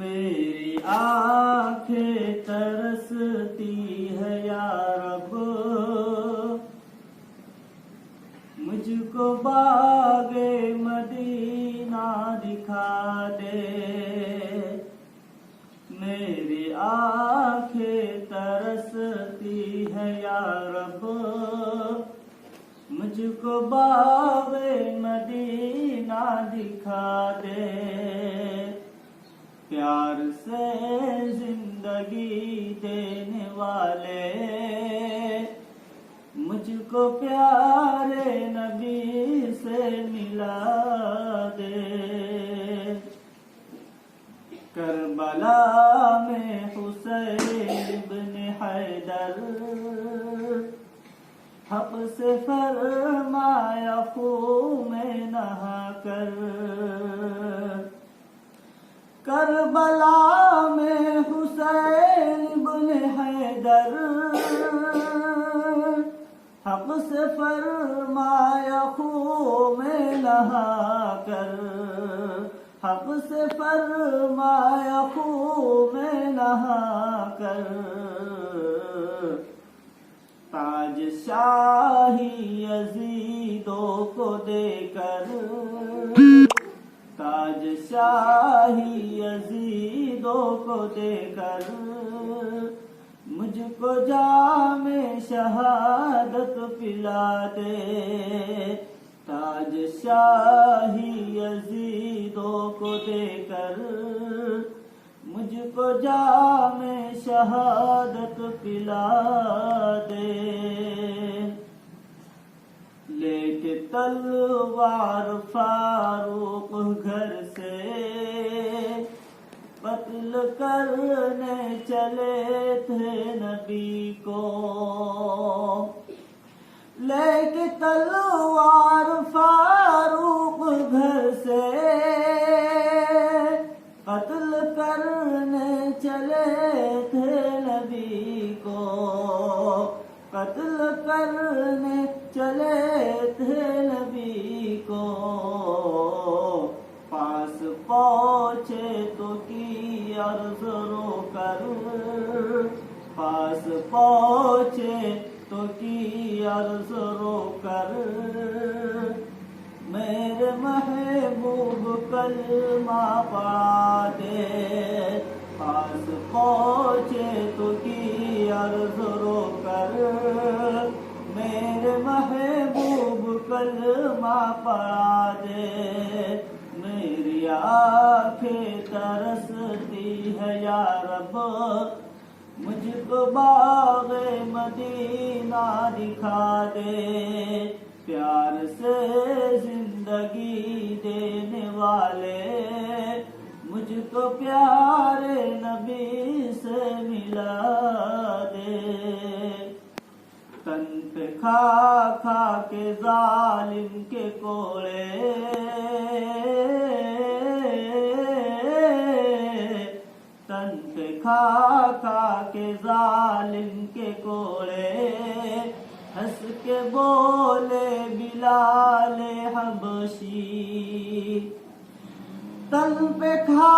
میری آنکھیں ترستی ہے یا رب، مجھ کو باغ مدینہ دکھا دے۔ میری آنکھیں ترستی ہے یا رب، مجھ کو باغ مدینہ دکھا دے۔ پیار سے زندگی دینے والے مجھ کو پیارے نبی سے ملا دے۔ کربلا میں حسین بن حیدر حق سے فرمایا خون میں نہا کر۔ کربلا میں حسین بن حیدر حق سے فرمایا خون میں نہا کر۔ حق سے فرمایا خون میں نہا کر۔ تاج شاہی یزیدوں کو دے کر، تاج شاہی یزیدوں کو دے کر، مجھ کو جام شہادت پلا دے۔ تاج شاہی یزیدوں کو دے کر، مجھ کو جام شہادت پلا دے۔ لے کے تلوار فاروق گھر سے قتل کرنے چلے تھے نبی کو۔ لے کے تلوار فاروق گھر سے قتل کرنے چلے تھے نبی کو۔ قتل کرنے چلے تھے نبی کو۔ پاس پہنچے تو کی عرض رو کر، پاس پہنچے تو کی عرض رو کر، میرے محبوب کلمہ پڑھا دے۔ پاس پہنچے تو کی عرض رو کر، میرے محبوب کلمہ پڑھا دے۔ میری آنکھیں ترستی ہے یا رب، مجھ کو باغ مدینہ دکھا دے۔ پیار سے زندگی دینے والے مجھ کو پیارے نبی سے ملا دے۔ تن پہ کھا کھا کے ظالم کے کوڑے، تن پہ کھا کھا کے ظالم کے کوڑے، ہنس کے بولے بلال حبشی۔ تن پہ کھا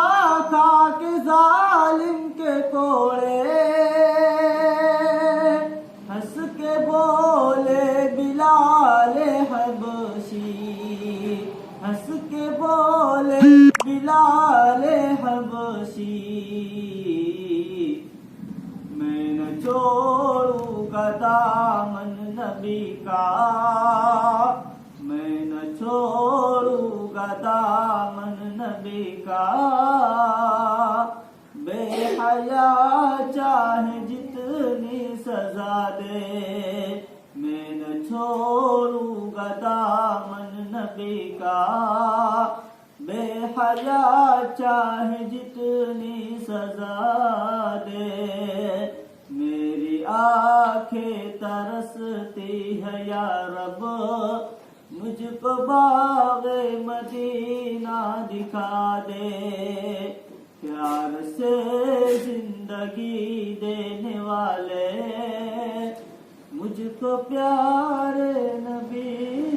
کھا کے ظالم کے کوڑے، ہنس کے بولے بلال حبشی۔ ہنس کے بولے بلال حبشی۔ میں نہ چھوڑوں گا دامن نبی کا، میں نہ چھوڑوں گا دامن نبی کا۔ بے حیا چاہے جتنی سزا دے، میں نہ چھوڑوں گا دامن نبی کا۔ بے حیا چاہے جتنی سزا دے۔ میری آنکھیں ترستی ہے یا رب، مجھ کو باغ مدینہ دکھا دے۔ پیار سے زندگی دینے والے مجھ کو پیارے نبی